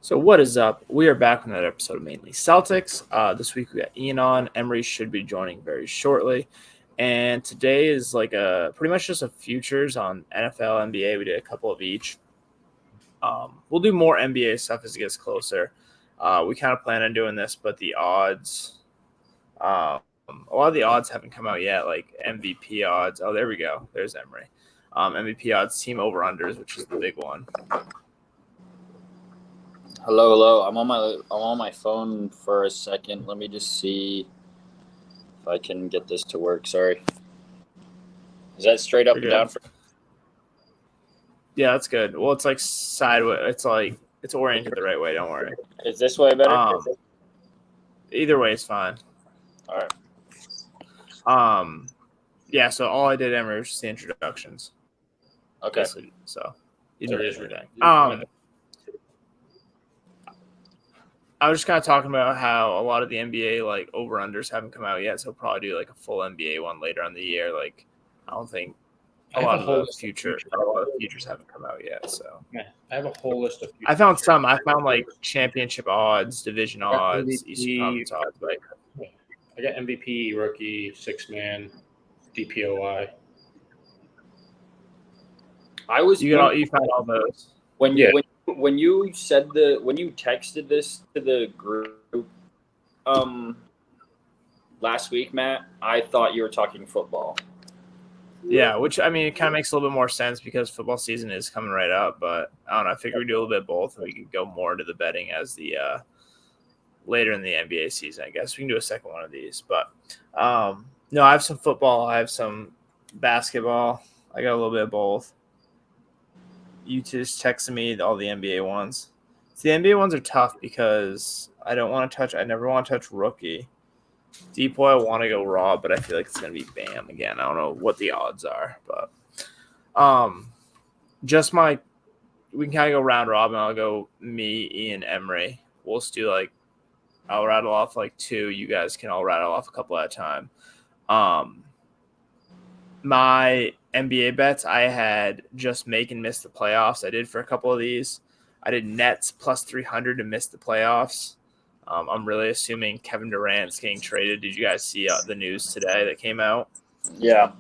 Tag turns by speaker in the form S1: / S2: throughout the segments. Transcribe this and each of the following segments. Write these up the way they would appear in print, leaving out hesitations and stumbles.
S1: So what is up? We are back with another episode of Mainly Celtics. This week we got Ian on. Emery should be joining very shortly. And today is like pretty much just a futures on NFL, NBA. We did a couple of each. We'll do more NBA stuff as it gets closer. We kind of plan on doing this, but the odds, a lot of the odds haven't come out yet, like MVP odds. Oh, there we go. There's Emery. MVP odds, team over-unders, which is the big one.
S2: Hello. I'm on my phone for a second. Let me just see if I can get this to work. Sorry. Is that straight up and down?
S1: Yeah, that's good. Well, it's like sideways. It's oriented the right way. Don't worry.
S2: Is this way better?
S1: Either way is fine.
S2: All right.
S1: Yeah. So all I did, Emery, was just the introductions.
S2: Okay.
S1: So you did everything. I was just kind of talking about how a lot of the NBA like over-unders haven't come out yet, so we'll probably do like a full NBA one later on the year. Like, I don't think a lot of the futures haven't come out yet. So
S3: yeah, I have a whole list of futures.
S1: I found some. I found like championship odds, division odds, Eastern Conference odds. Like,
S3: I got MVP, rookie, six-man, DPOY.
S1: You found all those
S2: when you texted this to the group last week, Matt, I thought you were talking football.
S1: Yeah, which I mean, it kind of makes a little bit more sense because football season is coming right up. But I don't know. I figured we'd do a little bit of both, and we could go more into the betting as the later in the NBA season. I guess we can do a second one of these. But no, I have some football. I have some basketball. I got a little bit of both. You just texted me all the NBA ones. So the NBA ones are tough because I never want to touch rookie. Deep boy, I want to go Raw, but I feel like it's going to be Bam again. I don't know what the odds are, but we can kind of go round robin. I'll go me, Ian, Emery. We'll just do like, I'll rattle off like two. You guys can all rattle off a couple at a time. My NBA bets, I had just make and miss the playoffs. I did for a couple of these. I did Nets plus 300 to miss the playoffs. I'm really assuming Kevin Durant's getting traded. Did you guys see the news today that came out?
S2: Yeah.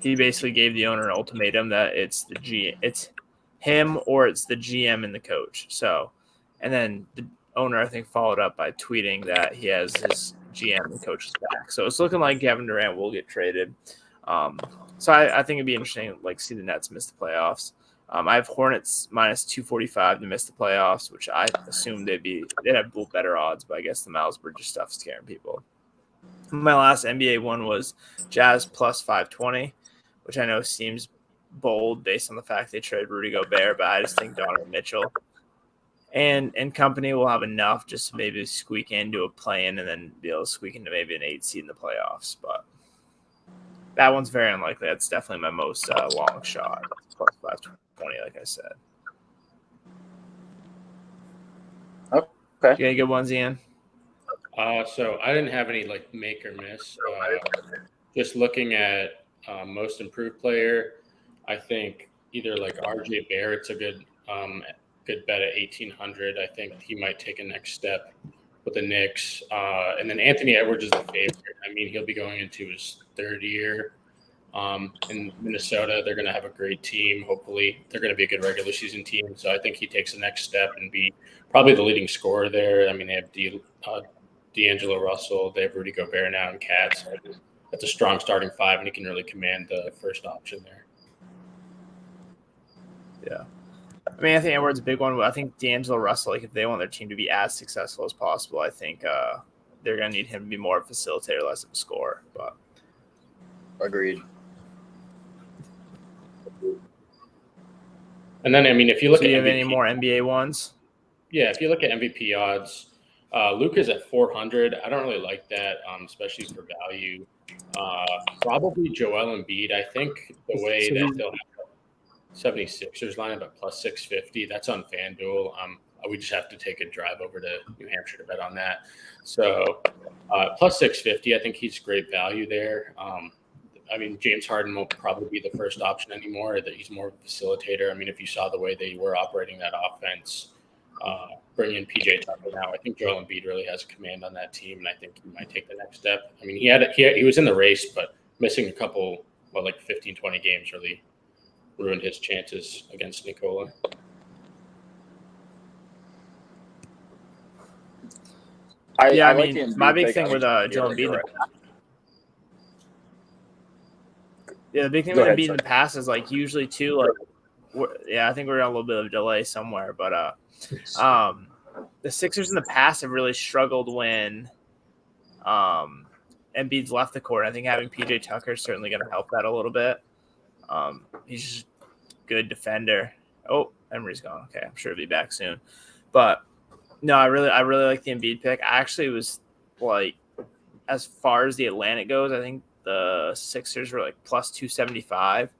S1: He basically gave the owner an ultimatum that it's him or it's the GM and the coach. So, and then the owner, I think, followed up by tweeting that he has his GM and coaches back. So it's looking like Kevin Durant will get traded. So I think it'd be interesting, like, see the Nets miss the playoffs. I have Hornets minus 245 to miss the playoffs, which I assume they'd have better odds, but I guess the Miles Bridges stuff is scaring people. My last NBA one was Jazz plus 520, which I know seems bold based on the fact they traded Rudy Gobert, but I just think Donovan Mitchell and company will have enough just to maybe squeak into a play-in and then be able to squeak into maybe an 8 seed in the playoffs. But that one's very unlikely. That's definitely my most long shot, plus 520, like I said.
S2: Okay.
S1: You got any good ones, Ian?
S3: So I didn't have any like make or miss. Just looking at most improved player, I think either like RJ Barrett's a good bet at 1,800. I think he might take a next step with the Knicks. And then Anthony Edwards is the favorite. I mean, he'll be going into his third year. In Minnesota, they're going to have a great team. Hopefully, they're going to be a good regular season team. So I think he takes the next step and be probably the leading scorer there. I mean, they have D'Angelo Russell. They have Rudy Gobert now and Cat. So that's a strong starting five, and he can really command the first option there.
S1: Yeah. I mean, I think Edwards is a big one. I think D'Angelo Russell, like if they want their team to be as successful as possible, I think they're going to need him to be more of a facilitator, less of a scorer. But
S2: agreed.
S3: And then, I mean, if you look
S1: do
S3: at
S1: you have
S3: MVP,
S1: any more NBA ones?
S3: Yeah, if you look at MVP odds, Luka's at 400. I don't really like that, especially for value. Probably Joel Embiid. I think the way that they'll have 76ers lineup at plus 650, that's on FanDuel. We just have to take a drive over to New Hampshire to bet on that. So plus 650, I think he's great value there. I mean, James Harden won't probably be the first option anymore. That he's more of a facilitator. I mean, if you saw the way they were operating that offense, bringing in PJ Tucker now, I think Joel Embiid really has a command on that team, and I think he might take the next step. I mean, he was in the race, but missing a couple, like 15, 20 games really ruined his chances against Nikola.
S1: I mean, my big thing with Joel Embiid. Yeah, the big thing with Embiid in the past is like usually too like, I think we're on a little bit of a delay somewhere, but the Sixers in the past have really struggled when Embiid's left the court. I think having PJ Tucker is certainly going to help that a little bit. He's just a good defender. Oh, Emery's gone. Okay, I'm sure he'll be back soon. But no, I really like the Embiid pick. I actually was like, as far as the Atlantic goes, I think the Sixers were like plus 275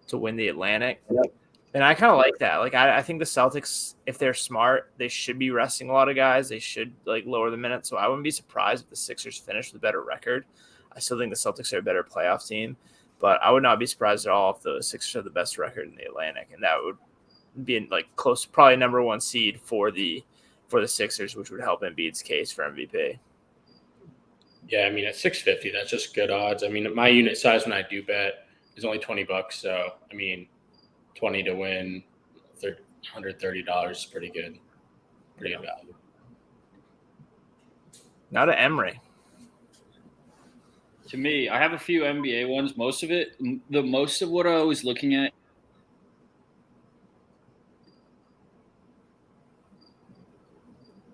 S1: to win the Atlantic. Yep. And I kind of like that. Like, I think the Celtics, if they're smart, they should be resting a lot of guys. They should like lower the minutes. So I wouldn't be surprised if the Sixers finish with a better record. I still think the Celtics are a better playoff team, but I would not be surprised at all if the Sixers have the best record in the Atlantic, and that would be like close, probably number one seed for the Sixers, which would help Embiid's case for MVP.
S3: Yeah, I mean, at 650, that's just good odds. I mean, my unit size when I do bet is only $20. So, I mean, 20 to win, $130 is pretty good. Pretty good value.
S1: Now to Emery.
S4: To me, I have a few NBA ones. Most of what I was looking at.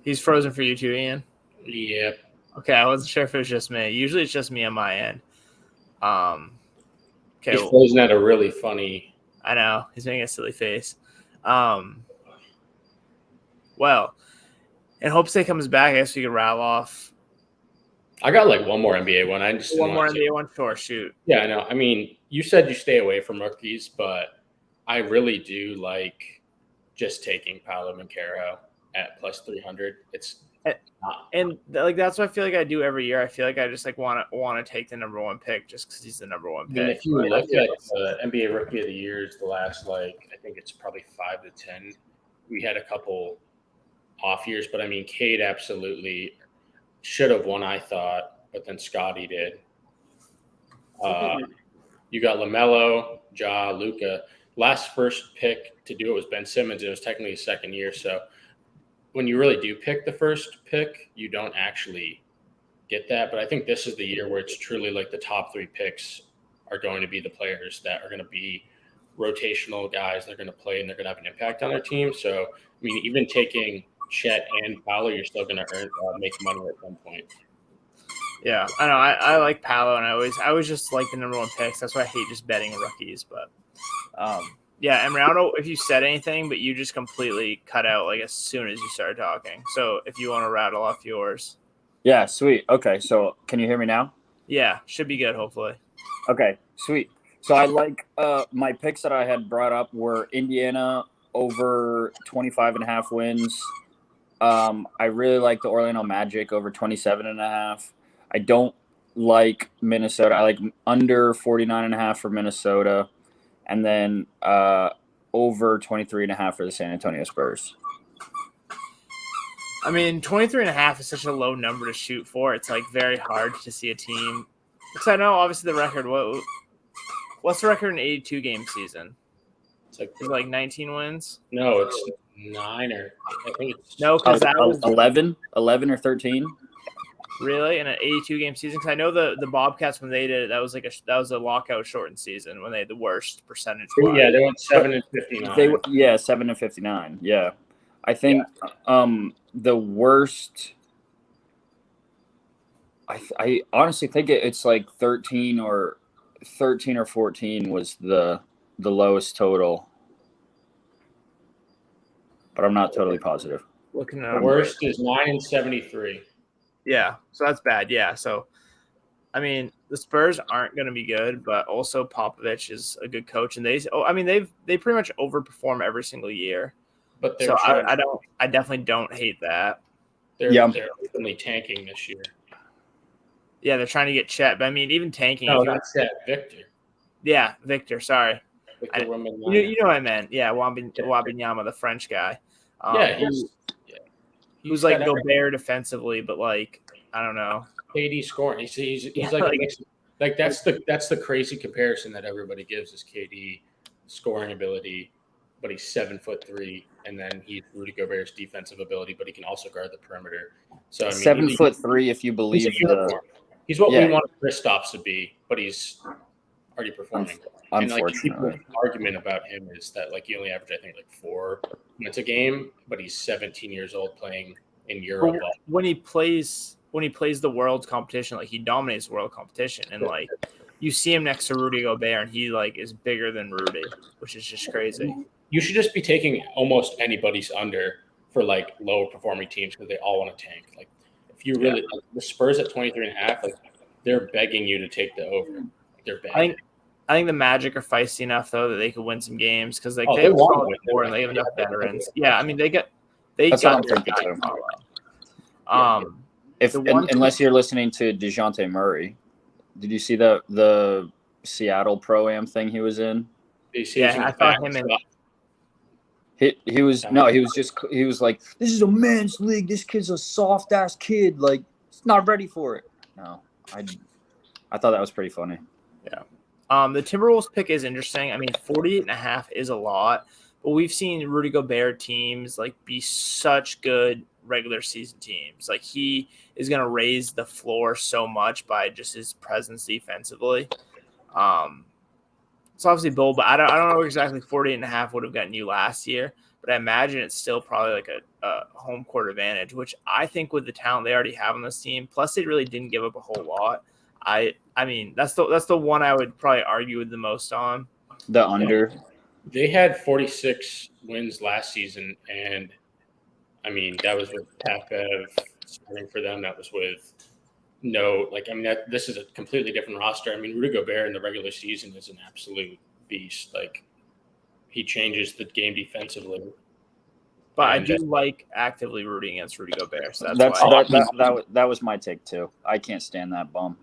S1: He's frozen for you too, Ian?
S3: Yeah.
S1: Okay, I wasn't sure if it was just me. Usually it's just me on my end. Okay,
S3: he's frozen at a really funny.
S1: I know. He's making a silly face. Well, in hopes he comes back, I guess we could rattle off.
S3: I got like one more NBA one.
S1: One more NBA one? Sure, shoot.
S3: Yeah, I know. I mean, you said you stay away from rookies, but I really do like just taking Paolo Banchero at plus 300. It's
S1: and like that's what I feel like I do every year. I feel like I just like want to take the number one pick just because he's the number one pick.
S3: I mean, if you look at the NBA Rookie of the Years, the last I think it's probably 5 to 10. We had a couple off years, but I mean, Cade absolutely should have won, I thought, but then Scotty did. You got LaMelo, Ja, Luka. Last first pick to do it was Ben Simmons. It was technically his second year, so when you really do pick the first pick, you don't actually get that. But I think this is the year where it's truly like the top 3 picks are going to be the players that are going to be rotational guys. They're going to play and they're going to have an impact on their team. So, I mean, even taking Chet and Paolo, you're still going to make money at some point.
S1: Yeah, I know. I like Paolo, and I always just like the number one picks. That's why I hate just betting rookies. But yeah, Emery, I don't know if you said anything, but you just completely cut out like as soon as you started talking. So if you want to rattle off yours.
S2: Yeah, sweet. Okay, so can you hear me now?
S1: Yeah, should be good, hopefully.
S2: Okay, sweet. So I like my picks that I had brought up were Indiana over 25.5 wins. I really like the Orlando Magic over 27.5. I don't like Minnesota. I like under 49.5 for Minnesota. And then over 23.5 for the San Antonio Spurs.
S1: I mean, 23.5 is such a low number to shoot for. It's like very hard to see a team. Because I know obviously the record. What's the record in 82 game season? It's like 19 wins.
S3: No, it's 9 or I think it's
S1: no, because that was
S2: 11 or 13.
S1: Really, in an 82 game season? Because I know the Bobcats when they did it, that was a lockout shortened season when they had the worst percentage.
S3: Yeah, they went 7-59.
S2: 7-59. Yeah, I think the worst. I honestly think it's like 13 or 14 was the lowest total, but I'm not totally positive.
S1: Looking at
S3: the worst is 9-73.
S1: Yeah, so that's bad. Yeah, so I mean the Spurs aren't going to be good, but also Popovich is a good coach, and they pretty much overperform every single year.
S3: But
S1: so I definitely don't hate that.
S3: They're openly tanking this year.
S1: Yeah, they're trying to get Chet, but I mean even tanking.
S3: No, not Chet, Victor.
S1: Yeah, Victor. Sorry,
S3: Victor
S1: you
S3: Wembanyama.
S1: know what I meant. Yeah, Wembanyama, the French guy.
S3: Yeah,
S1: Who's
S3: he's
S1: like
S3: got everything.
S1: Gobert defensively, but like I don't know.
S3: KD scoring. He's
S1: Yeah,
S3: like a
S1: like,
S3: mix. Like that's the crazy comparison that everybody gives is KD scoring ability, but he's 7'3", and then he's Rudy Gobert's defensive ability, but he can also guard the perimeter. So I mean,
S2: 7'3" if you
S3: he's a
S2: believe
S3: unicorn. He's what we
S2: Yeah.
S3: want Kristaps to be, but he's already performing. And like people's
S2: Unfortunately.
S3: argument about him is that like he only averaged I think like 4 minutes a game, but he's 17 years old playing in Euro
S1: but
S3: ball.
S1: when he plays the world competition, like he dominates world competition, and like you see him next to Rudy Gobert, and he like is bigger than Rudy, which is just crazy.
S3: You should just be taking almost anybody's under for like lower performing teams because they all want to tank. Like if you really like, the Spurs at 23.5, like they're begging you to take the over. Like, they're begging.
S1: I think the Magic are feisty enough though that they could win some games because like
S3: they
S1: have
S3: want
S1: solid
S3: to win.
S1: core and they have enough veterans. Yeah, I mean they got their
S2: That's what I'm
S1: guys
S2: thinking too.
S1: follow.
S2: Unless you're listening to DeJounte Murray, did you see the Seattle Pro-Am thing he was in?
S1: Yeah, I thought him and
S2: he was like, this is a men's league. This kid's a soft ass kid. Like, he's not ready for it. No, I thought that was pretty funny.
S1: Yeah. The Timberwolves pick is interesting. I mean, 48.5 is a lot, but we've seen Rudy Gobert teams like be such good regular season teams. Like he is going to raise the floor so much by just his presence defensively. It's obviously bold, but I don't know exactly 48.5 would have gotten you last year, but I imagine it's still probably like a home court advantage, which I think with the talent they already have on this team, plus they really didn't give up a whole lot. I mean, that's the one I would probably argue with the most on.
S2: The under.
S3: They had 46 wins last season, and I mean that was with Papev starting for them. That was with this is a completely different roster. I mean, Rudy Gobert in the regular season is an absolute beast. Like he changes the game defensively.
S1: But I do like actively rooting against Rudy Gobert. So
S2: that was my take too. I can't stand that bum.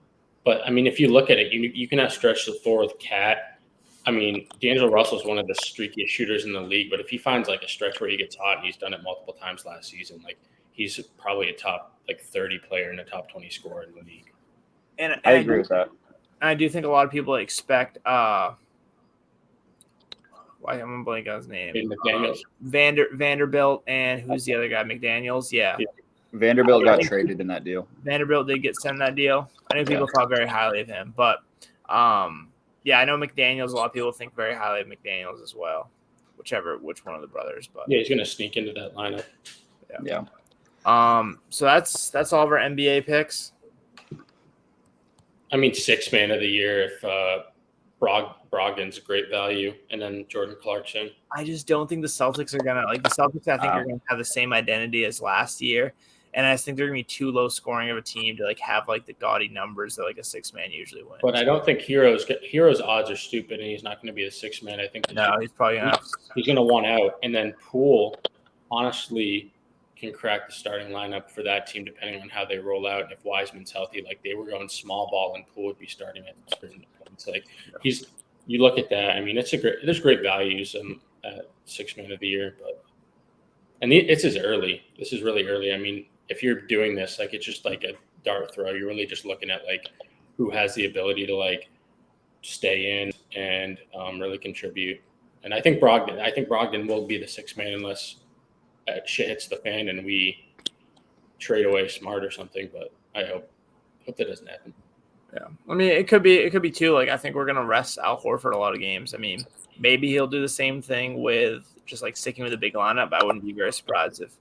S3: But I mean, if you look at it, you cannot stretch the floor with Cat. I mean, D'Angelo Russell is one of the streakiest shooters in the league, but if he finds like a stretch where he gets hot, and he's done it multiple times last season, like he's probably a top like 30 player and a top 20 scorer in the league.
S1: And
S2: I agree with that.
S1: I do think a lot of people expect why I'm blanking on his name.
S3: McDaniels.
S1: Vanderbilt and who's the other guy? McDaniels. Yeah.
S2: Vanderbilt got traded in that deal.
S1: Vanderbilt did get sent that deal. I know people thought very highly of him, but yeah, I know McDaniels. A lot of people think very highly of McDaniels as well, which one of the brothers. But
S3: yeah, he's gonna sneak into that lineup.
S2: Yeah.
S1: So that's all of our NBA picks.
S3: I mean, 6th man of the year if Brogdon's a great value, and then Jordan Clarkson.
S1: I just don't think the Celtics are gonna the Celtics. I think are gonna have the same identity as last year, and I just think they're gonna be too low scoring of a team to like have like the gaudy numbers that like a 6-man usually wins.
S3: But I don't think Hero's odds are stupid, and he's not going to be the 6th man. I think
S1: he's probably
S3: he's going to want out, and then Poole honestly can crack the starting lineup for that team depending on how they roll out. And if Wiseman's healthy, like they were going small ball, and Poole would be starting at certain points. Like you look at that. I mean, there's great values at 6th man of the year, and it's as early. This is really early. I mean, if you're doing this, like it's just like a dart throw. You're really just looking at like who has the ability to like stay in and really contribute. And I think Brogdon will be the 6th man unless shit hits the fan and we trade away Smart or something. But I hope that doesn't happen.
S1: Yeah, I mean it could be too. Like I think we're gonna rest Al Horford a lot of games. I mean maybe he'll do the same thing with just like sticking with a big lineup. I wouldn't be very surprised if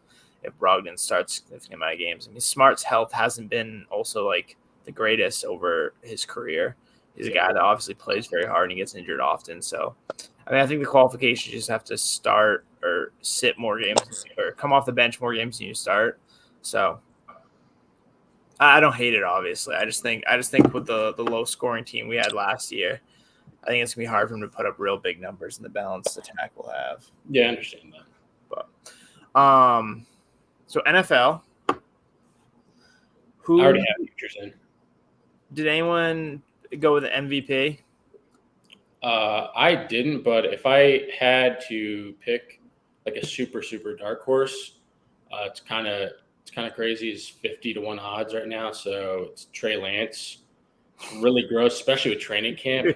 S1: Brogdon starts significant amount of games. I mean Smart's health hasn't been also like the greatest over his career. He's a guy that obviously plays very hard and he gets injured often. So I mean I think the qualifications just have to start or sit more games or come off the bench more games than you start. So I don't hate it, obviously. I just think with the low scoring team we had last year, I think it's gonna be hard for him to put up real big numbers in the balanced attack we'll have.
S3: Yeah, I understand that.
S1: But so NFL.
S3: I already have futures in.
S1: Did anyone go with the MVP?
S3: I didn't, but if I had to pick like a super dark horse, it's kind of crazy. It's 50-1 odds right now, so it's Trey Lance. It's really gross, especially with training camp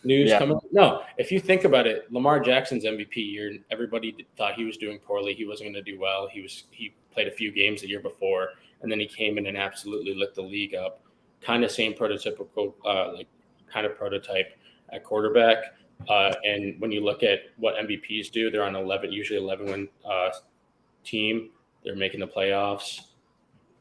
S3: news
S2: Yeah.
S3: coming. No, if you think about it, Lamar Jackson's MVP year, everybody thought he was doing poorly. He wasn't going to do well. He played a few games the year before, and then he came in and absolutely lit the league up. Kind of same prototypical, prototype at quarterback. And when you look at what MVPs do, they're on usually 11 win team. They're making the playoffs.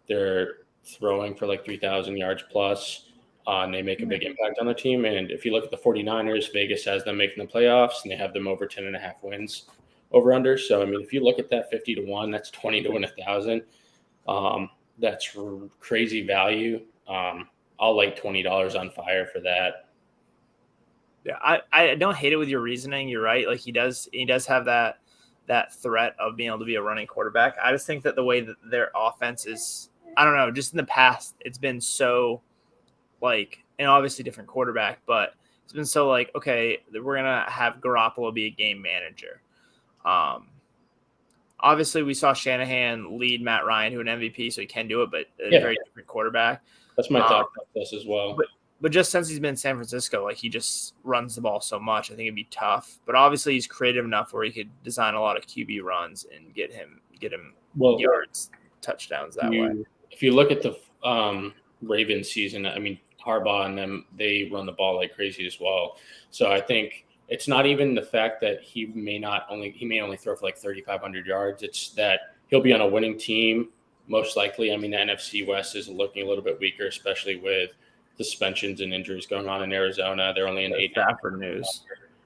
S3: They're throwing for like 3,000 yards plus. And they make a big impact on the team. And if you look at the 49ers, Vegas has them making the playoffs, and they have them over 10.5 wins over under. So, I mean, if you look at that 50-1, that's 20 to win 1,000. That's crazy value. I'll like $20 on fire for that.
S1: Yeah, I don't hate it with your reasoning. You're right. Like he does have that threat of being able to be a running quarterback. I just think that the way that their offense is, I don't know, just in the past, it's been so like, and obviously different quarterback, but it's been so like, okay, we're gonna have Garoppolo be a game manager. Obviously we saw Shanahan lead Matt Ryan to an MVP, so he can do it, but a very different quarterback.
S3: That's my thought process as well.
S1: But just since he's been in San Francisco, like he just runs the ball so much, I think it'd be tough. But obviously he's creative enough where he could design a lot of QB runs and get him yards, touchdowns that way.
S3: If you look at the Ravens season, I mean, Harbaugh and them, they run the ball like crazy as well. So I think it's not even the fact that he may only throw for like 3,500 yards. It's that he'll be on a winning team, most likely. I mean, the NFC West is looking a little bit weaker, especially with suspensions and injuries going on in Arizona. They're only in 8.
S1: Stafford news.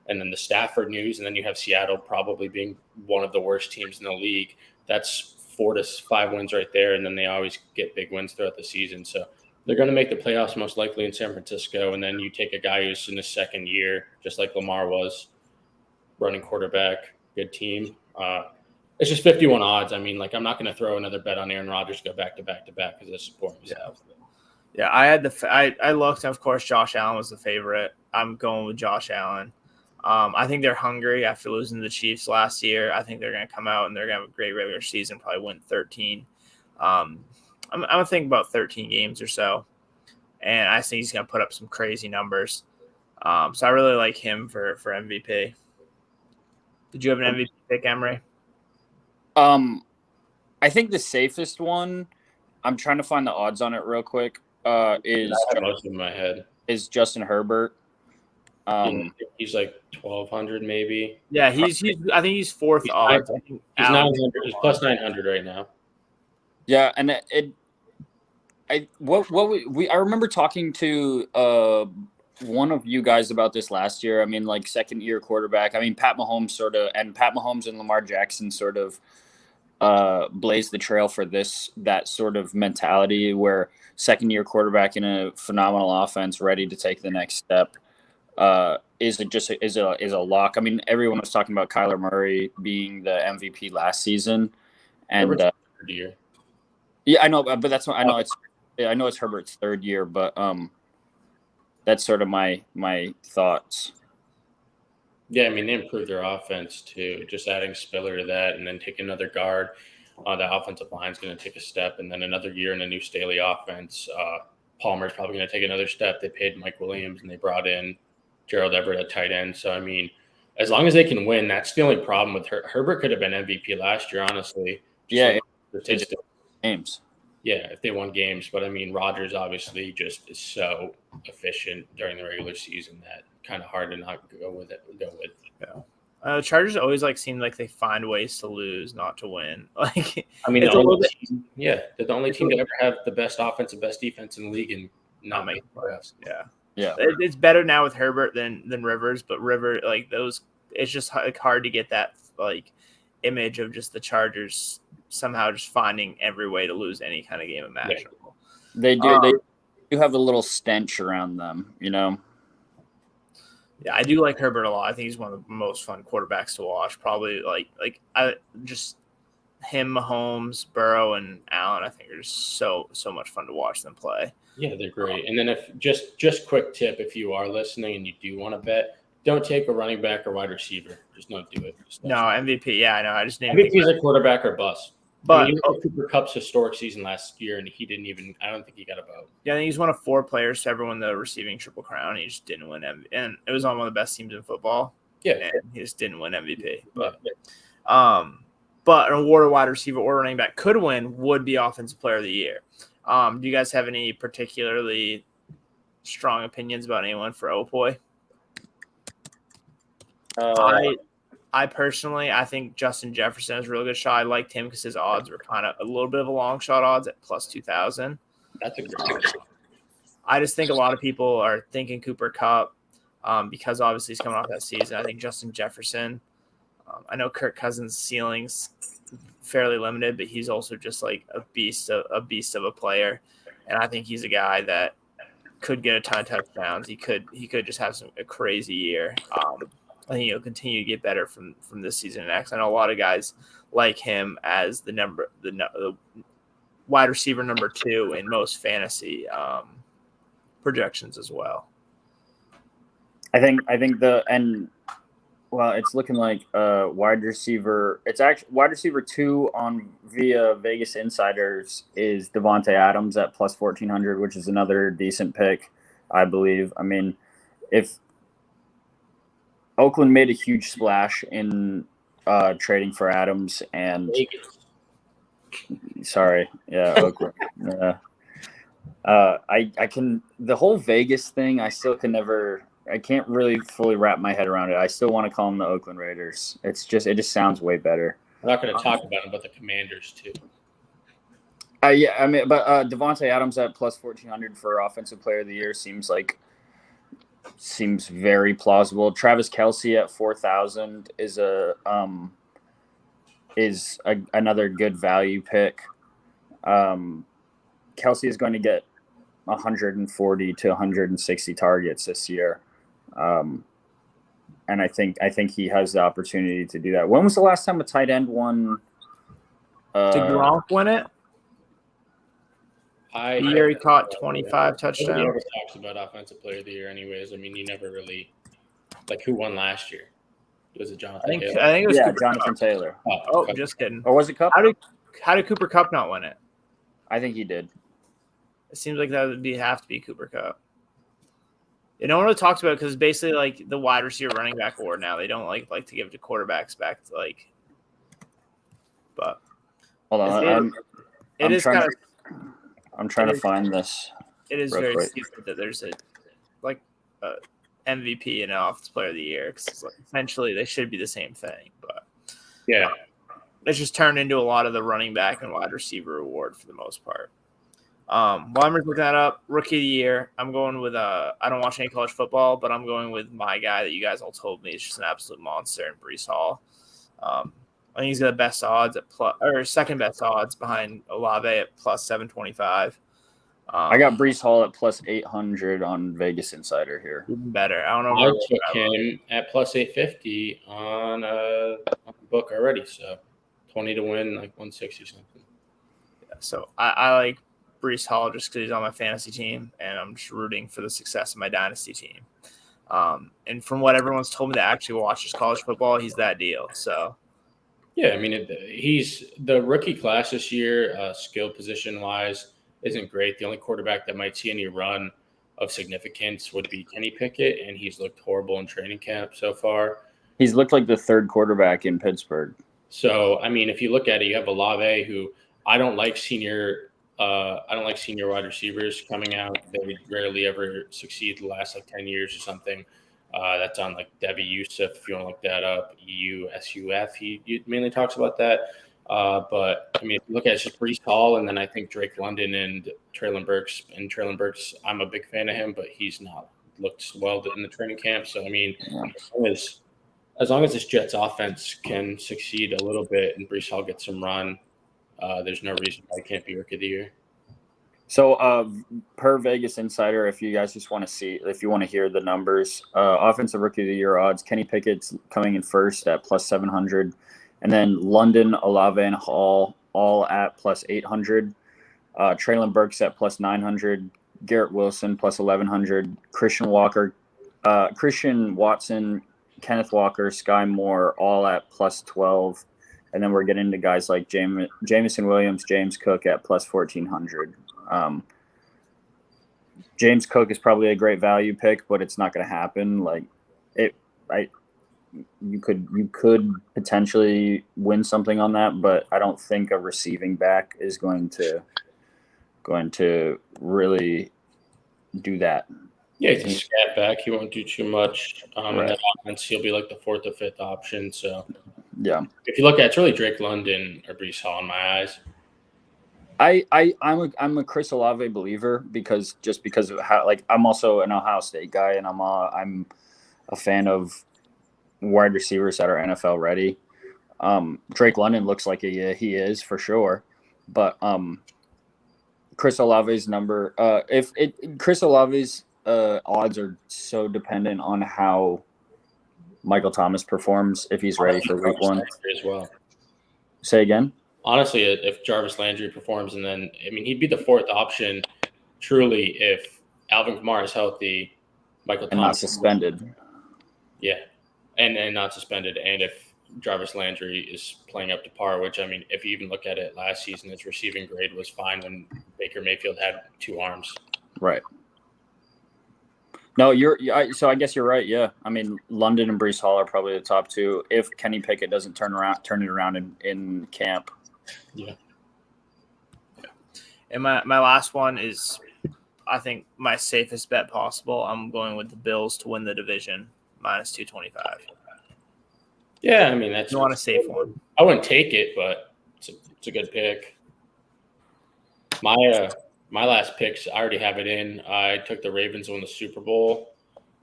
S3: And then the Stafford news, and then you have Seattle probably being one of the worst teams in the league. That's 4 to 5 wins right there, and then they always get big wins throughout the season. So they're going to make the playoffs most likely in San Francisco, and then you take a guy who's in his second year, just like Lamar was, running quarterback, good team. It's just 51 odds. I mean, like I'm not going to throw another bet on Aaron Rodgers to go back to back because I support myself.
S1: Yeah, I looked, and of course Josh Allen was the favorite. I'm going with Josh Allen. I think they're hungry after losing to the Chiefs last year. I think they're going to come out and they're going to have a great regular season, probably win 13. I'm thinking about 13 games or so, and I think he's going to put up some crazy numbers. So I really like him for MVP. Did you have an MVP pick, Emery?
S2: I think the safest one, I'm trying to find the odds on it real quick, is
S3: most in my head.
S2: Is Justin Herbert.
S3: He's like 1,200 maybe.
S1: Yeah, he's I think he's fourth odds.
S3: He's 900. He's plus 900 right now.
S2: Yeah, and I remember talking to one of you guys about this last year. I mean, like second year quarterback. I mean, Pat Mahomes and Lamar Jackson sort of blazed the trail for that sort of mentality where second year quarterback in a phenomenal offense, ready to take the next step. Is a lock. I mean, everyone was talking about Kyler Murray being the MVP last season, and yeah, I know, but that's what I know. I know it's Herbert's third year, but that's sort of my thoughts.
S3: Yeah, I mean, they improved their offense too. Just adding Spiller to that, and then taking another guard. The offensive line is going to take a step, and then another year in a new Staley offense. Palmer's probably going to take another step. They paid Mike Williams, and they brought in Gerald Everett at tight end. So, I mean, as long as they can win, that's the only problem with Herbert could have been MVP last year, honestly.
S2: Games.
S3: Yeah, if they won games. But, I mean, Rodgers obviously just is so efficient during the regular season that kind of hard to not go with.
S1: Yeah. Chargers always seem like they find ways to lose, not to win. Like,
S3: I mean, they're the only team to ever have the best offense and best defense in the league and not make the playoffs.
S1: Yeah. It's better now with Herbert than Rivers, but it's just hard to get that image of just the Chargers somehow just finding every way to lose any kind of game imaginable.
S2: They do. They do have a little stench around them, you know.
S1: Yeah, I do like Herbert a lot. I think he's one of the most fun quarterbacks to watch. Probably him, Mahomes, Burrow, and Allen. I think are just so much fun to watch them play.
S3: Yeah, they're great. And then if just quick tip, if you are listening and you do want to bet, don't take a running back or wide receiver. Just don't do it.
S1: No, MVP. Yeah, I know. I just didn't even
S3: MVP is a quarterback or bust.
S1: But
S3: you look at Cooper Kupp's historic season last year, and he didn't even. I don't think he got a vote.
S1: Yeah, I think he's one of 4 players to ever win the receiving Triple Crown. He just didn't win MVP, and it was on one of the best teams in football.
S3: Yeah,
S1: and he just didn't win MVP. But but an award of wide receiver or running back could win would be Offensive Player of the Year. Do you guys have any particularly strong opinions about anyone for Opoy? I personally, I think Justin Jefferson has a really good shot. I liked him because his odds were kind of a little bit of a long shot odds at plus 2,000.
S3: That's a great.
S1: I just think a lot of people are thinking Cooper Kupp because obviously he's coming off that season. I think Justin Jefferson. I know Kirk Cousins' ceiling's fairly limited, but he's also just like a beast of a player, and I think he's a guy that could get a ton of touchdowns. He could just have a crazy year. I think he'll continue to get better from this season and next. I know a lot of guys like him as the wide receiver number 2 in most fantasy projections as well.
S2: I think it's looking like wide receiver. It's actually wide receiver 2 on via Vegas Insiders is Devontae Adams at plus 1,400, which is another decent pick, I believe. I mean, if Oakland made a huge splash in trading for Adams and Oakland. I can the whole Vegas thing. I can't really fully wrap my head around it. I still want to call them the Oakland Raiders. It just sounds way better.
S3: We're not going to talk about them, but the Commanders too.
S2: But Devontae Adams at plus 1,400 for Offensive Player of the Year seems very plausible. Travis Kelce at 4,000 is another good value pick. Kelce is going to get 140 to 160 targets this year, and I think he has the opportunity to do that. When was the last time a tight end won?
S1: Did Gronk win it?
S3: The
S1: year he caught 25 touchdowns.
S3: Nobody ever talks about Offensive Player of the Year anyways. I mean, you never really – like, who won last year? Was it Jonathan Taylor?
S1: I think it was Cooper
S2: Jonathan
S1: Kupp.
S2: Taylor.
S1: Oh, just kidding.
S2: Or was it Kupp?
S1: How did Cooper Kupp not win it?
S2: I think he did.
S1: It seems like that would have to be Cooper Kupp. No one really talks about it because it's basically like the wide receiver running back award now. They don't like to give it to quarterbacks back to like – but –
S2: Hold on. I'm trying to find this.
S1: It is very stupid that there's a MVP and an Offensive Player of the Year because essentially they should be the same thing. But
S3: yeah,
S1: it's just turned into a lot of the running back and wide receiver award for the most part. While I'm looking that up, Rookie of the Year, I'm going with I don't watch any college football, but I'm going with my guy that you guys all told me is just an absolute monster in Breece Hall. I think he's got the best odds second best odds behind Olave at plus 725.
S2: I got Breece Hall at plus 800 on Vegas Insider here.
S1: Even better. I don't know.
S3: I took him at plus 850 on the book already. So 20 to win, like 160 something.
S1: Yeah, so I like Breece Hall just because he's on my fantasy team, and I'm just rooting for the success of my dynasty team. And from what everyone's told me that actually watches college football, he's that deal. So.
S3: Yeah, I mean, he's the rookie class this year, skill position wise, isn't great. The only quarterback that might see any run of significance would be Kenny Pickett, and he's looked horrible in training camp so far.
S2: He's looked like the third quarterback in Pittsburgh.
S3: So, I mean, if you look at it, you have Olave, who I don't like senior wide receivers coming out. They rarely ever succeed the last 10 years or something. That's on Debbie Yusuf, if you want to look that up. EUSUF. He mainly talks about that. But I mean, if you look at it, it's just Breece Hall, and then I think Drake London and Traylon Burks. And Traylon Burks, I'm a big fan of him, but he's not looked well in the training camp. So I mean, as long as this Jets offense can succeed a little bit and Breece Hall gets some run, there's no reason why he can't be Rookie of the Year.
S2: So, per Vegas Insider, if you guys just want to hear the numbers, Offensive Rookie of the Year odds, Kenny Pickett's coming in first at plus 700, and then London, Olave, and Hall all at plus 800. Traylon Burks at plus 900, Garrett Wilson plus 1,100, Christian Walker Christian Watson, Kenneth Walker, Sky Moore, all at plus 12. And then we're getting to guys like Jameson Williams, James Cook at plus 1,400. James Cook is probably a great value pick, but it's not going to happen. You could potentially win something on that, but I don't think a receiving back is going to really do that.
S3: Yeah, he's a scat back. He won't do too much.
S2: Right.
S3: In that offense, he'll be like the fourth or fifth option. So
S2: yeah,
S3: if you look at it, it's really Drake London or Brees Hall in my eyes.
S2: I'm a Chris Olave believer because of how I'm also an Ohio State guy and I'm a fan of wide receivers that are NFL ready. Drake London looks like he is for sure, but Chris Olave's number Chris Olave's odds are so dependent on how Michael Thomas performs if he's ready for week 1
S3: as well.
S2: Say again.
S3: Honestly, if Jarvis Landry performs, and then he'd be the fourth option truly if Alvin Kamara is healthy, Michael Thomas
S2: not suspended.
S3: Yeah, and not suspended, and if Jarvis Landry is playing up to par, which if you even look at it last season, his receiving grade was fine when Baker Mayfield had 2 arms.
S2: Right. No, so I guess you're right. Yeah, London and Brees Hall are probably the top 2 if Kenny Pickett doesn't turn it around in camp.
S3: Yeah.
S1: And my last one is, I think, my safest bet possible. I'm going with the Bills to win the division, minus 225.
S3: Yeah, that's
S1: you want a safe one.
S3: I wouldn't take it, but it's a good pick. My last picks, I already have it in. I took the Ravens to win the Super Bowl.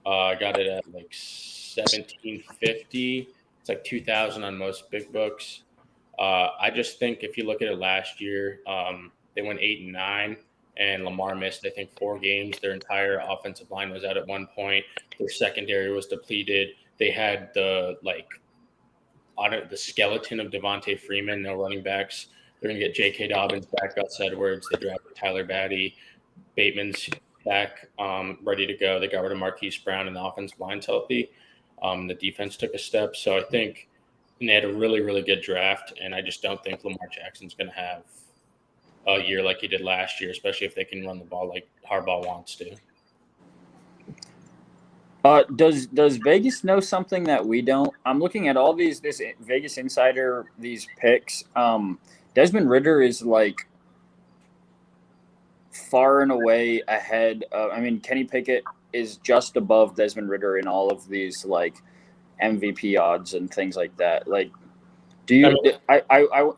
S3: I got it at like $1,750. It's like $2,000 on most big books. I just think if you look at it last year, they went 8-9, and Lamar missed, I think, 4 games. Their entire offensive line was out at one point. Their secondary was depleted. They had the skeleton of Devontae Freeman, no running backs. They're going to get J.K. Dobbins back, Gus Edwards. They drafted Tyler Batty. Bateman's back, ready to go. They got rid of Marquise Brown, and the offensive line's healthy. The defense took a step. So I think they had a really, really good draft, and I just don't think Lamar Jackson's going to have a year like he did last year, especially if they can run the ball like Harbaugh wants to.
S2: Does Vegas know something that we don't? I'm looking at all this Vegas Insider, these picks. Desmond Ridder is like far and away ahead of, Kenny Pickett is just above Desmond Ridder in all of these like MVP odds and things like that. Like, do you,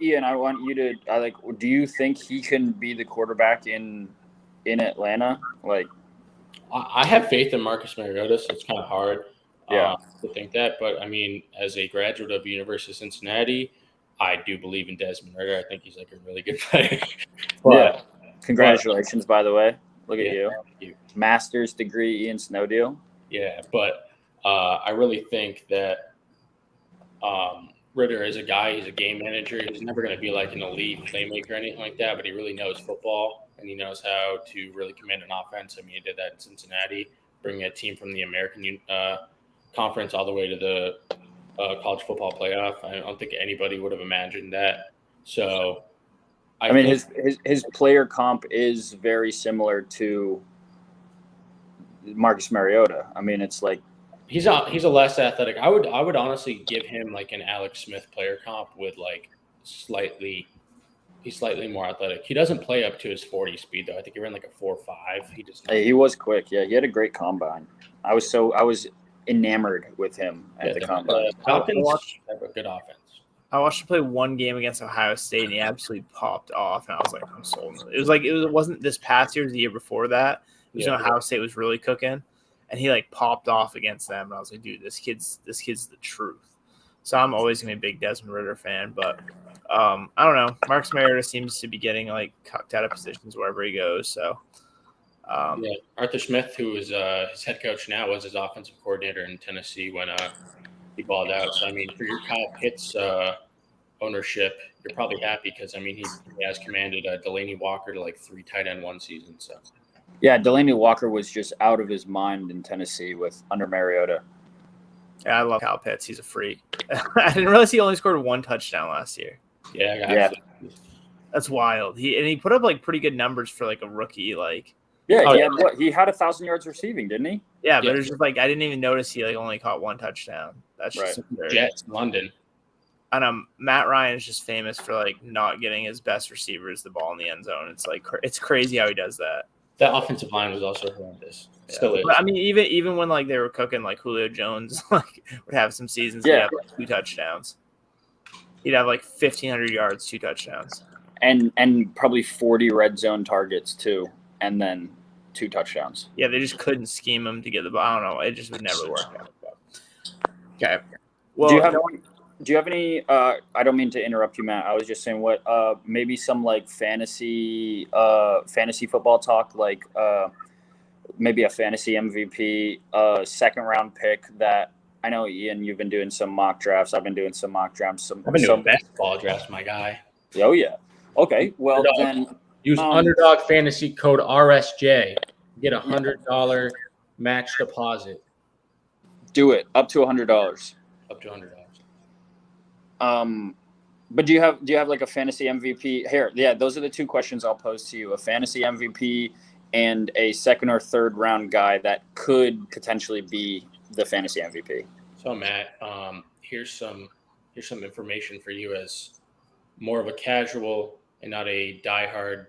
S2: Ian, I want you to, do you think he can be the quarterback in Atlanta? Like,
S3: I have faith in Marcus Mariota, so it's kind of hard to think that. But, as a graduate of the University of Cincinnati, I do believe in Desmond Ridder. I think he's like a really good player.
S2: Congratulations, by the way. Look at you. Master's degree, Ian Snowdeal.
S3: Yeah, but I really think that Ridder is a guy. He's a game manager. He's never going to be like an elite playmaker or anything like that, but he really knows football, and he knows how to really command an offense. He did that in Cincinnati, bringing a team from the American Conference all the way to the college football playoff. I don't think anybody would have imagined that. So, I think
S2: his player comp is very similar to Marcus Mariota. It's like
S3: he's a less athletic. I would honestly give him like an Alex Smith player comp with like slightly more athletic. He doesn't play up to his 40 speed though. I think he ran like a 4.5.
S2: He was quick. Yeah, he had a great combine. I was enamored with him at the combine.
S3: Falcons have a good offense.
S1: I watched him play one game against Ohio State, and he absolutely popped off. And I was like, I'm sold. It wasn't this past year; it was the year before that. It was when Ohio State was really cooking, and he like popped off against them. And I was like, dude, this kid's the truth. So I'm always gonna be a big Desmond Ridder fan, but I don't know. Marcus Mariota seems to be getting like cucked out of positions wherever he goes. So.
S3: Arthur Smith, who is his head coach now, was his offensive coordinator in Tennessee when he balled out. So, for your Kyle Pitts ownership, you're probably happy because, he has commanded Delaney Walker to like 3 tight end one season. So,
S2: Yeah, Delaney Walker was just out of his mind in Tennessee under Mariota.
S1: Yeah, I love Kyle Pitts. He's a freak. I didn't realize he only scored 1 touchdown last year.
S3: Yeah.
S1: That's wild. He put up like pretty good numbers for like a rookie. Like
S2: He had 1,000 yards receiving, didn't he?
S1: yeah, but it's just like I didn't even notice he like only caught 1 touchdown. That's just
S2: Right.
S3: Jets, London.
S1: And Matt Ryan is just famous for like not getting his best receivers the ball in the end zone. It's like it's crazy how he does that.
S3: That offensive line was also horrendous.
S1: Yeah.
S3: Still is.
S1: But, I mean, even when like they were cooking, like Julio Jones like would have some seasons.
S2: Yeah.
S1: He'd have like 2 touchdowns. He'd have like 1,500 yards, 2 touchdowns,
S2: and probably 40 red zone targets too, and then 2 touchdowns.
S1: Yeah, they just couldn't scheme him to get the ball. I don't know. It just would never work out. Okay. Well,
S2: do you have any? I don't mean to interrupt you, Matt. I was just saying what maybe some like fantasy football talk, like maybe a fantasy MVP, second round pick that I know Ian, you've been doing some mock drafts. I've been doing some mock drafts.
S3: I've been doing basketball drafts, my guy.
S2: Oh yeah. Okay. Well then,
S3: use Underdog Fantasy code RSJ. Get $100 match deposit.
S2: Do it up to $100.
S3: Up to $100.
S2: But do you have like a fantasy MVP here? Yeah, those are the 2 questions I'll pose to you: a fantasy MVP and a second or third round guy that could potentially be the fantasy MVP.
S3: So Matt, here's some information for you as more of a casual and not a diehard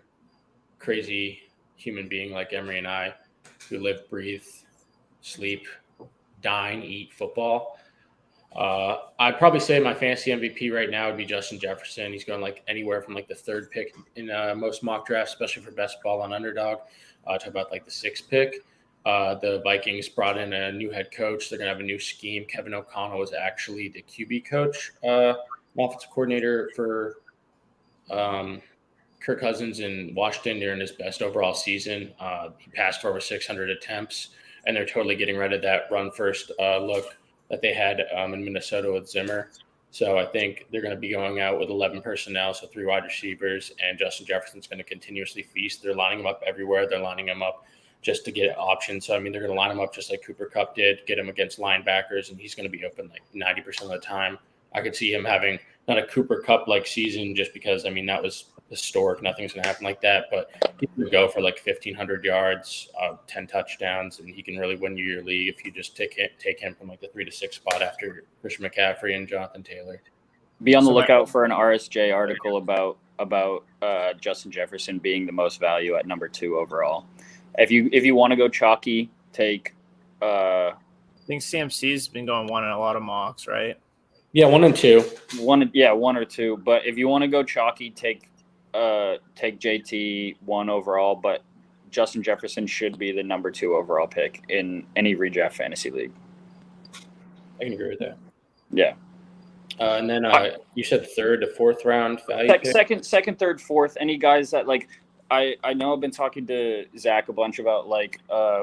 S3: crazy human being like Emery and I, who live, breathe, sleep, dine, eat football. I'd probably say my fantasy MVP right now would be Justin Jefferson. He's going like anywhere from like the 3rd pick in most mock drafts, especially for best ball on Underdog, to about like the 6th pick. The Vikings brought in a new head coach. They're going to have a new scheme. Kevin O'Connell was actually the QB coach, offensive coordinator for Kirk Cousins in Washington during his best overall season. He passed for over 600 attempts, and they're totally getting rid of that run-first look that they had in Minnesota with Zimmer. So I think they're going to be going out with 11 personnel, so 3 wide receivers, and Justin Jefferson's going to continuously feast. They're lining him up everywhere. They're lining him up just to get options. So, I mean, they're going to line him up just like Cooper Kupp did, get him against linebackers, and he's going to be open like 90% of the time. I could see him having not a Cooper Kupp-like season just because, I mean, that was historic. Nothing's going to happen like that. But he could go for like 1,500 yards, 10 touchdowns, and he can really win you your league if you just take him from like the 3 to 6 spot after Christian McCaffrey and Jonathan Taylor.
S2: Be on the lookout for an RSJ article about Justin Jefferson being the most value at number 2 overall. If you want to go chalky, take.
S1: I think CMC's been going 1 in a lot of mocks, right?
S3: Yeah, 1 and 2.
S2: 1 or 2. But if you want to go chalky, take JT 1 overall. But Justin Jefferson should be the number 2 overall pick in any redraft fantasy league.
S3: I can agree with that.
S2: Yeah.
S3: And then you said 3rd to 4th round value.
S2: Second, 3rd, 4th. Any guys that like. I know I've been talking to Zach a bunch about like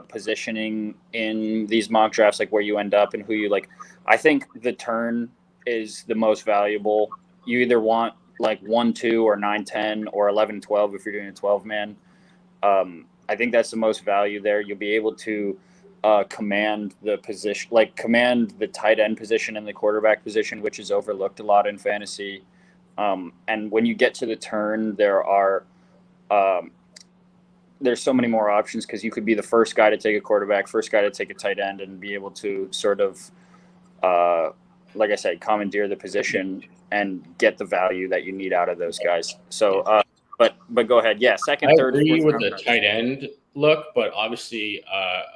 S2: positioning in these mock drafts, like where you end up and who you like. I think the turn is the most valuable. You either want like 1-2 or 9-10 or 11-12 if you're doing a 12-man. I think that's the most value there. You'll be able to command the position, like command the tight end position and the quarterback position, which is overlooked a lot in fantasy. And when you get to the turn, there's so many more options because you could be the first guy to take a quarterback, first guy to take a tight end, and be able to sort of, like I said, commandeer the position and get the value that you need out of those guys. So, but go ahead. Yeah, second, third.
S3: I agree with the tight end look, but obviously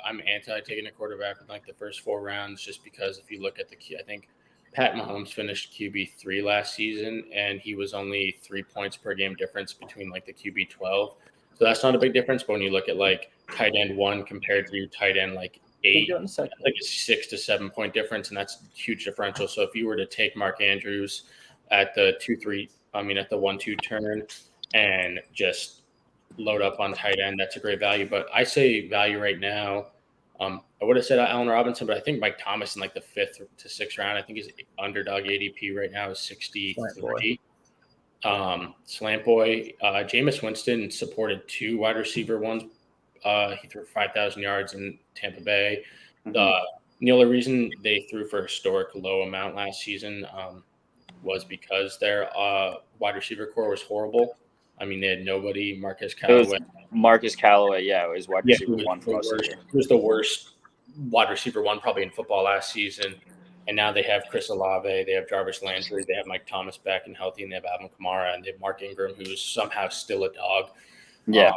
S3: I'm anti taking a quarterback in like the first 4 rounds just because if you look at I think Pat Mahomes finished QB3 last season, and he was only 3 points per game difference between like the QB 12. So that's not a big difference. But when you look at like tight end 1 compared to tight end like 8, like a 6 to 7 point difference, and that's a huge differential. So if you were to take Mark Andrews at the 1-2 turn and just load up on tight end, that's a great value. But I say value right now. I would have said Allen Robinson, but I think Mike Thomas in like the 5th to 6th round. I think his underdog ADP right now is 63. Slant boy. Jameis Winston supported 2 wide receiver ones He threw 5,000 yards in Tampa Bay.
S2: Mhm.
S3: The only reason they threw for a historic low amount last season was because their wide receiver core was horrible. I mean, they had nobody. Marquez
S2: It was
S3: Callaway.
S2: Marcus Callaway. Yeah, it was wide
S3: Yeah,
S2: receiver
S3: who was
S2: one for
S3: the
S2: most of the
S3: worst.
S2: year.
S3: Who was the worst wide receiver one probably in football last season. And now they have Chris Olave, they have Jarvis Landry, they have Mike Thomas back and healthy, and they have Alvin Kamara, and they have Mark Ingram, who's somehow still a dog.
S2: Yeah,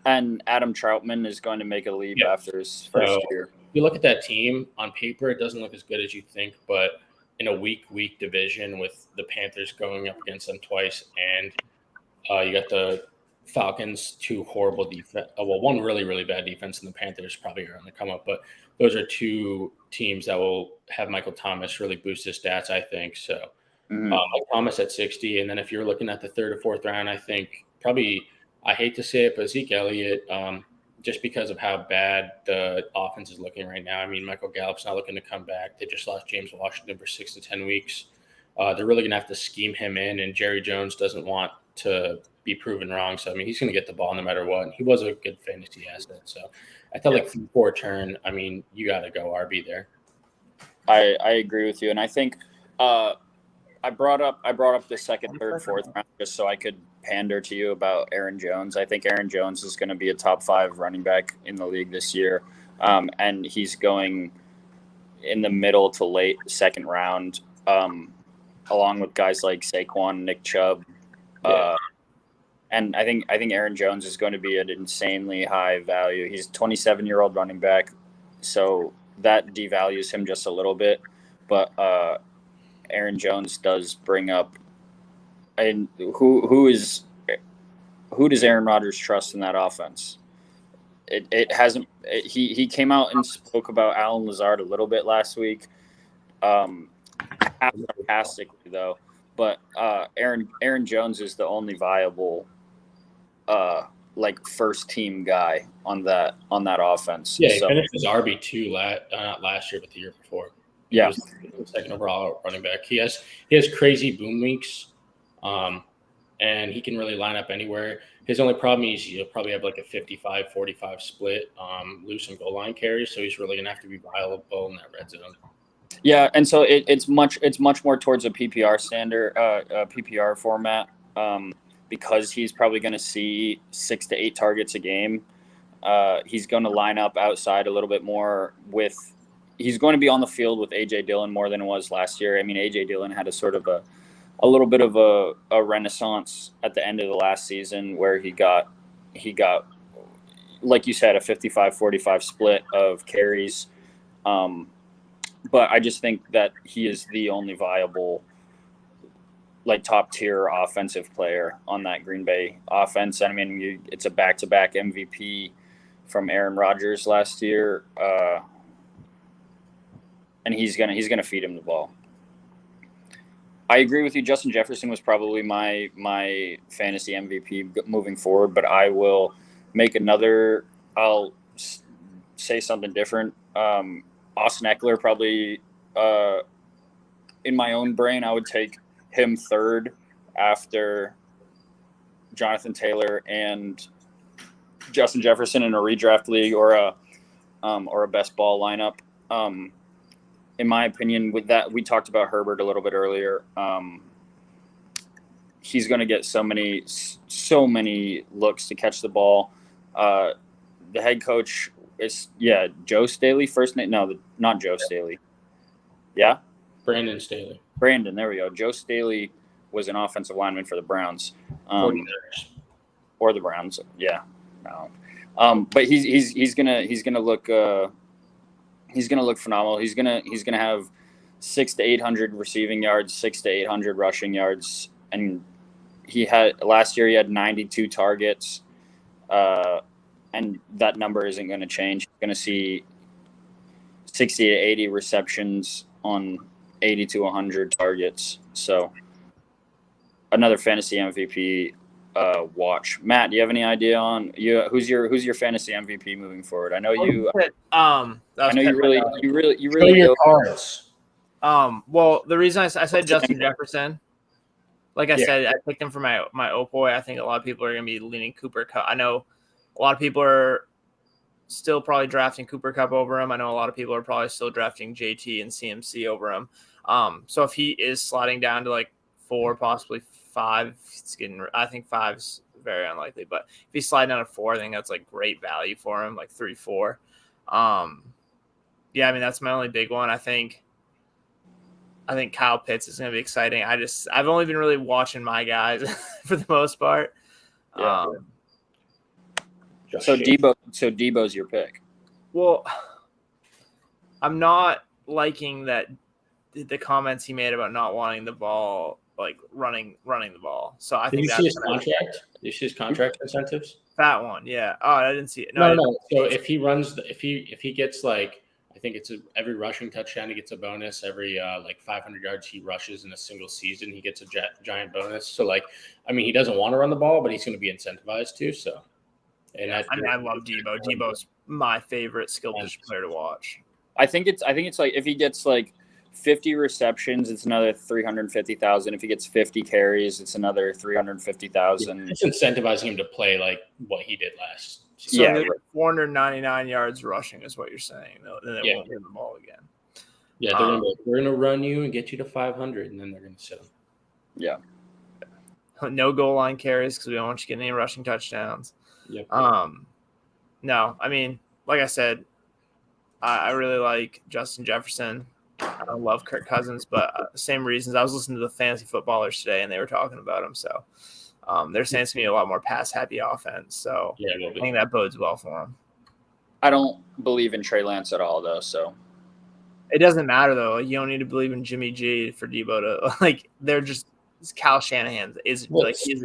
S2: and Adam Troutman is going to make a leap
S3: Yeah.
S2: after his first
S3: So
S2: year.
S3: you look at that team on paper, it doesn't look as good as you think, but in a weak division with the Panthers going up against them twice, and you got the Falcons, two horrible defense. Well, one really, really bad defense, and the Panthers probably are on the come up. But those are two teams that will have Michael Thomas really boost his stats, I think. So
S2: Mhm.
S3: Mike Thomas at 60. And then if you're looking at the third or fourth round, I think probably, I hate to say it, but Zeke Elliott, just because of how bad the offense is looking right now. I mean, Michael Gallup's not looking to come back. They just lost James Washington for 6 to 10 weeks. They're really going to have to scheme him in, and Jerry Jones doesn't want to be proven wrong. So, I mean, he's going to get the ball no matter what. He was a good fantasy asset. So, I felt like for turn, I mean, you got to go RB there.
S2: I agree with you, and I think I brought up the second, third, fourth round just so I could pander to you about Aaron Jones. I think Aaron Jones is going to be a top 5 running back in the league this year, and he's going in the middle to late second round, along with guys like Saquon, Nick Chubb. And I think Aaron Jones is going to be an insanely high value. He's a 27-year-old running back, so that devalues him just a little bit. But Aaron Jones does bring up, and who does Aaron Rodgers trust in that offense? It hasn't. He came out and spoke about Allen Lazard a little bit last week, sarcastically though. But Aaron Jones is the only viable like first team guy on that offense.
S3: Yeah, he
S2: so,
S3: finished as RB2 not last year, but the year before. He was the second overall running back. He has crazy boom weeks, and he can really line up anywhere. His only problem is he'll probably have like a 55-45 split, lose some goal line carries, so he's really gonna have to be viable in that red zone.
S2: Yeah, and so it's much more towards a PPR standard, PPR format, because he's probably going to see 6 to 8 targets a game. He's going to line up outside a little bit more with. He's going to be on the field with AJ Dillon more than it was last year. I mean, AJ Dillon had a sort of a little bit of a renaissance at the end of the last season where he got like you said, a 55-45 split of carries. But I just think that he is the only viable, like, top tier offensive player on that Green Bay offense. I mean, it's a back-to-back MVP from Aaron Rodgers last year, and he's gonna feed him the ball. I agree with you. Justin Jefferson was probably my fantasy MVP moving forward, but I will make another. I'll say something different. Austin Eckler probably, in my own brain, I would take him third after Jonathan Taylor and Justin Jefferson in a redraft league or a best ball lineup. In my opinion, with that, we talked about Herbert a little bit earlier. He's going to get so many looks to catch the ball. The head coach is Joe Staley. First name, no, not Joe Staley. Yeah,
S3: Brandon Staley.
S2: Brandon, there we go. Joe Staley was an offensive lineman for the Browns. Or the Browns, yeah. No. But he's gonna look phenomenal. He's gonna have 600 to 800 receiving yards, 600 to 800 rushing yards, and last year he had 92 targets, and that number isn't going to change. He's going to see 60 to 80 receptions on 80 to 100 targets. So another fantasy MVP watch. Matt, do you have any idea on who's your fantasy MVP moving forward? I know you. I know you really
S3: your cards.
S1: Well, the reason I said Justin Jefferson, like I said, I picked him for my Opoy. I think a lot of people are going to be leaning Cooper Kupp. I know a lot of people are still probably drafting Cooper Kupp over him. I know a lot of people are probably still drafting JT and CMC over him. So if he is sliding down to like 4, possibly 5, I think 5's very unlikely. But if he's sliding down to 4, I think that's like great value for him, like 3, 4. Yeah, I mean that's my only big one. I think Kyle Pitts is going to be exciting. I've only been really watching my guys for the most part.
S2: Yeah. So Debo's your pick.
S1: Well, I'm not liking that the comments he made about not wanting the ball, like running the ball. So I think
S3: that's his contract. Did you see his contract incentives?
S1: That one, yeah. Oh, I didn't see it.
S3: No. So if he runs, if he gets like, I think it's every rushing touchdown he gets a bonus. Every like 500 yards he rushes in a single season, he gets a giant bonus. So like, I mean, he doesn't want to run the ball, but he's going to be incentivized to. So, and
S1: I love Debo. Debo's my favorite skill position player to watch.
S2: I think it's like if he gets like 50 receptions, it's another 350,000. If he gets 50 carries, it's another 350,000.
S3: It's incentivizing him to play like what he did last.
S1: So yeah, 499 yards rushing is what you're saying. Then they won't win the ball again.
S3: Yeah, we're gonna run you and get you to 500, and then they're gonna sit him.
S2: Yeah.
S1: No goal line carries because we don't want you getting any rushing touchdowns.
S3: Yep.
S1: No, I mean, like I said, I really like Justin Jefferson. I don't love Kirk Cousins, but same reasons. I was listening to the Fantasy Footballers today, and they were talking about him. So they're saying it's going to be a lot more pass-happy offense. So I think that bodes well for him.
S2: I don't believe in Trey Lance at all, though. So
S1: it doesn't matter, though. You don't need to believe in Jimmy G for Debo to – like, they're just – Kyle Shanahan he's an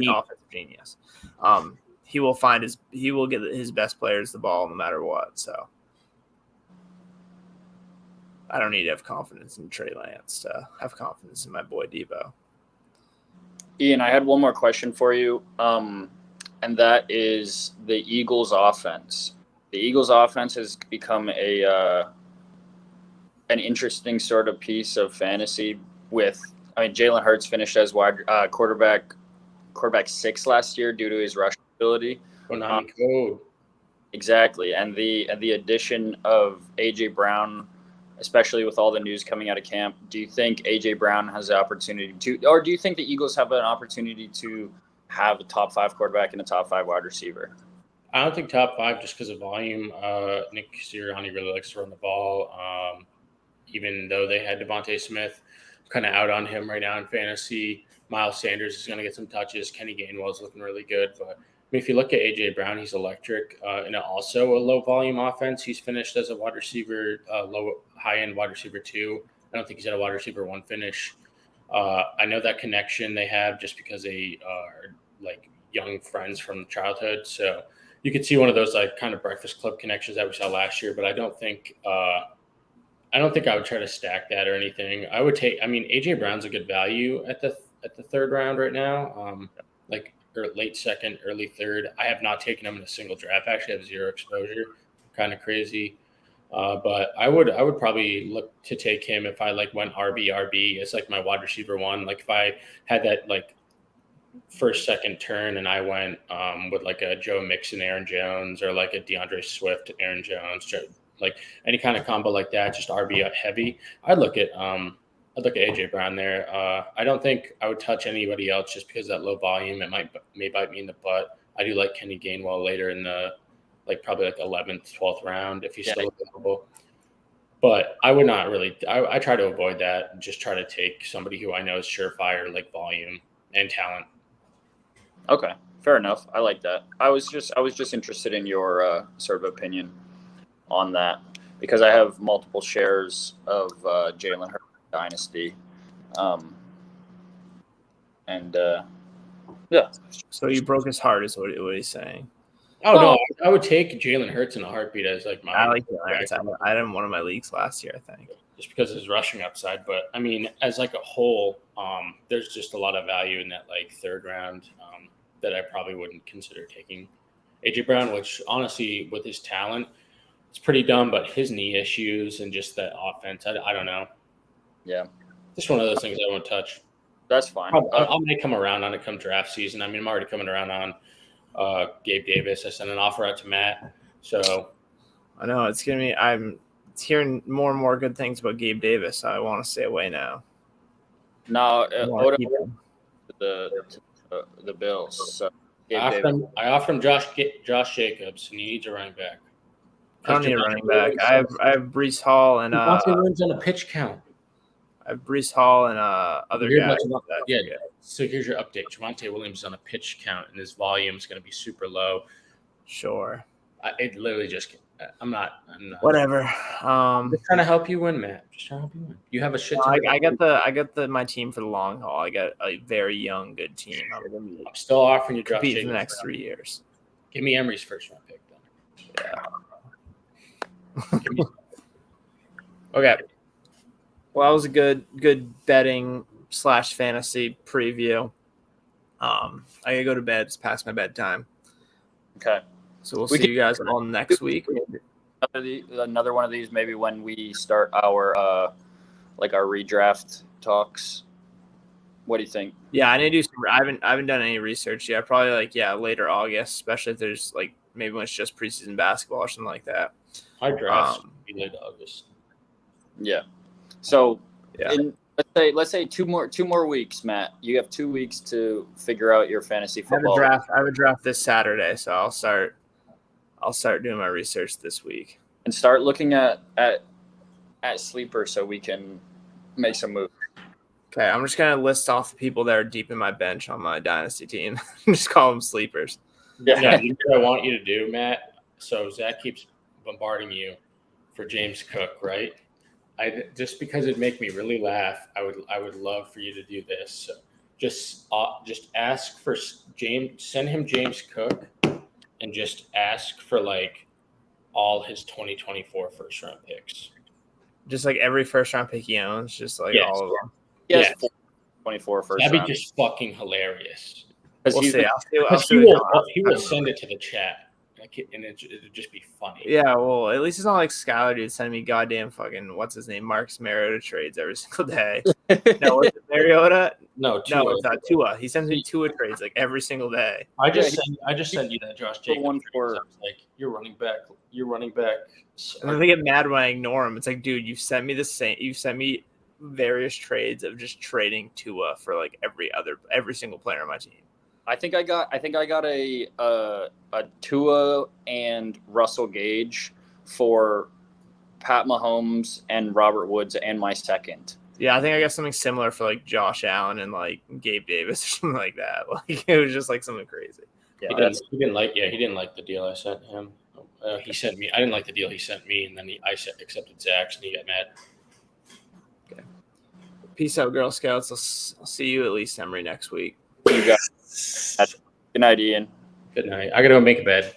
S1: offensive genius. He will get his best players the ball no matter what. So I don't need to have confidence in Trey Lance to have confidence in my boy Debo.
S2: Ian, I had one more question for you, and that is the Eagles' offense. The Eagles' offense has become an interesting sort of piece of fantasy. Jalen Hurts finished as quarterback 6 last year due to his rush ability.
S3: Code.
S2: Exactly, and the addition of AJ Brown, especially with all the news coming out of camp, do you think AJ Brown has the opportunity to, or do you think the Eagles have an opportunity to have a top 5 quarterback and a top 5 wide receiver?
S3: I don't think top 5 just because of volume. Nick Sirianni really likes to run the ball. Even though they had Devontae Smith, kind of out on him right now in fantasy. Miles Sanders is going to get some touches. Kenny Gainwell is looking really good. But I mean, if you look at AJ Brown, he's electric. And also a low volume offense. He's finished as a wide receiver, high end wide receiver 2. I don't think he's had a wide receiver 1 finish. I know that connection they have just because they are like young friends from childhood. So you could see one of those like kind of Breakfast Club connections that we saw last year. But I don't think I would try to stack that or anything. AJ Brown's a good value at the 3rd round right now. Or late 2nd, early 3rd. I have not taken him in a single draft. Actually, I have 0 exposure. Kind of crazy. But I would probably look to take him if I went RB. It's like my wide receiver 1. Like if I had that like 1st, 2nd turn and I went with like a Joe Mixon, Aaron Jones, or like a DeAndre Swift, Aaron Jones, like any kind of combo like that, just RB heavy. I'd look at AJ Brown there. I don't think I would touch anybody else just because of that low volume. It may bite me in the butt. I do like Kenny Gainwell later in the probably 11th, 12th round if he's still available. But I would not really. I try to avoid that and just try to take somebody who I know is surefire, like volume and talent.
S2: Okay, fair enough. I like that. I was just interested in your sort of opinion on that because I have multiple shares of Jalen Hurts dynasty, yeah.
S1: So you broke his heart, is what he's saying.
S3: Oh no, I would take Jalen Hurts in a heartbeat as like my.
S1: I like Jalen Hurts. I had him in one of my leagues last year, I think,
S3: just because of his rushing upside. But I mean, as like a whole, there's just a lot of value in that 3rd round that I probably wouldn't consider taking AJ Brown, which honestly, with his talent, it's pretty dumb. But his knee issues and just that offense, I don't know.
S2: Yeah,
S3: just one of those things I won't touch.
S2: That's fine.
S3: I may come around on it come draft season. I mean, I'm already coming around on Gabe Davis. I sent an offer out to Matt, so
S1: I know it's gonna be. I'm hearing more and more good things about Gabe Davis. So I want to stay away now.
S2: No,
S1: I wanna
S2: Oda
S1: keep him.
S2: the Bills. So
S3: I offered him Josh Jacobs, and he needs a running back.
S1: I don't need a running back. I have Brees Hall and
S3: Javonte Williams on a pitch count.
S1: I have Brees Hall and other guys.
S3: Yeah. So here's your update. Javonte Williams is on a pitch count, and his volume is going to be super low.
S1: Sure.
S3: It literally just. I'm not.
S1: Whatever.
S3: I'm just trying to help you win, Matt. Just trying to help you win. You have a shit.
S1: I got my team for the long haul. I got a very young, good team.
S3: I'm still offering you Josh
S1: compete
S3: Jacobs
S1: for the next 3 years.
S3: Give me Emery's first round pick then.
S1: Yeah. Okay. Well, that was a good betting / fantasy preview. I gotta go to bed. It's past my bedtime.
S2: Okay.
S1: So we'll see you guys all next week.
S2: Another one of these, maybe when we start our our redraft talks. What do you think?
S1: Yeah, I need to do some. I haven't done any research yet. Probably later August, especially if there's maybe when it's just preseason basketball or something like that.
S3: I draft late August.
S2: Yeah. So
S1: yeah.
S2: Let's say two more weeks, Matt. You have 2 weeks to figure out your fantasy football.
S1: I have a draft this Saturday, so I'll start doing my research this week
S2: and start looking at sleeper so we can make some moves.
S1: Okay, I'm just gonna list off the people that are deep in my bench on my dynasty team. Just call them sleepers.
S3: Yeah, you know what I want you to do, Matt. So Zach keeps bombarding you for James Cook, right? Just because it'd make me really laugh, I would love for you to do this. So just ask for James, send him James Cook, and just ask for all his 2024 first round picks.
S1: Just every first round pick he owns, just all of them.
S2: Yes, 24 first round.
S3: That'd be just fucking hilarious.
S1: We'll see.
S3: He will send it to the chat, and it'd just be funny.
S1: Yeah, well, at least it's not like Skylar dude sending me goddamn fucking what's his name, Marcus Mariota trades every single day. No, was it Mariota?
S3: No,
S1: it's not Tua. He sends me Tua trades every single day.
S3: I just sent you that Josh Jacobs. I was you're running back.
S1: And then they get mad when I ignore him. It's dude, you sent me the same. You sent me various trades of just trading Tua for every single player on my team.
S2: I think I got a Tua and Russell Gage for Pat Mahomes and Robert Woods and my second.
S1: Yeah, I think I got something similar for Josh Allen and Gabe Davis or something like that. It was just something crazy.
S3: Yeah, he didn't like the deal I sent him. He sent me. I didn't like the deal he sent me, and then I accepted Zach's, and he got mad.
S1: Okay. Peace out, Girl Scouts. I'll see you at least Emery next week.
S2: You got. Good night, Ian.
S3: Good night. I gotta go make a bed.